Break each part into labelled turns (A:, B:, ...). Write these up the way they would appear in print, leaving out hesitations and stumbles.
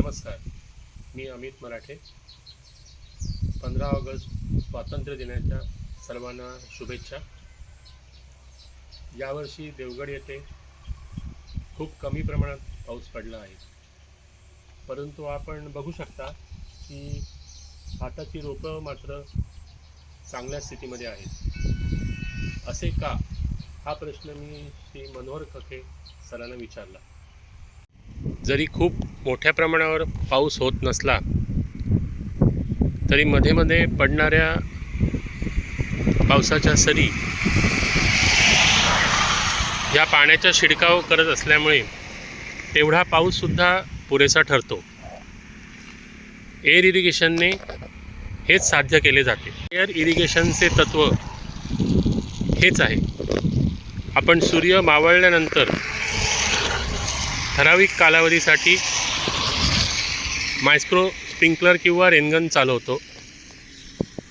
A: नमस्कार, मी अमित मराठे. 15 ऑगस्ट स्वातंत्र्य दिनाच्या सर्वांना शुभेच्छा. यावर्षी देवगड येथे खूप कमी प्रमाणात पाऊस पडला आहे, परंतु आपण बघू शकता की भाताची रोपं मात्र चांगल्या स्थितीमध्ये आहेत. असे का? हा प्रश्न मी श्री मनोहर खखे सरांना विचारला. जरी खूप मोठ्या प्रमाणावर पाऊस होत नसला तरी मध्ये मध्ये पडणाऱ्या पावसाच्या सरी या पाण्याचा शिडकाव करत असल्यामुळे तेवढा पाऊससुद्धा पुरेसा ठरतो. एअर इरिगेशनने हेच साध्य केले जाते. एअर इरिगेशनचे तत्त्व हेच आहे. आपण सूर्य मावळल्यानंतर ठराविक कालावधीसाठी मायक्रो स्प्रिंकलर किंवा रेनगन चालवतो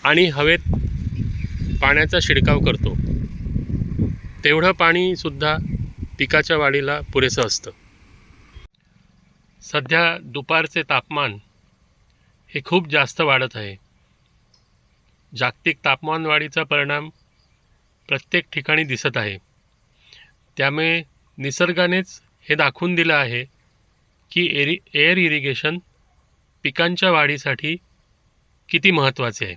A: आणि हवेत पाण्याचा शिडकाव करतो. तेवढं पाणीसुद्धा पिकाच्या वाढीला पुरेसं असतं. सध्या दुपारचे तापमान हे खूप जास्त वाढत आहे. जागतिक तापमान वाढीचा परिणाम प्रत्येक ठिकाणी दिसत आहे. त्यामुळे निसर्गानेच हे दाखवून दिलं आहे की एअर इरिगेशन पिकांच्या वाढीसाठी किती महत्त्वाचे आहे.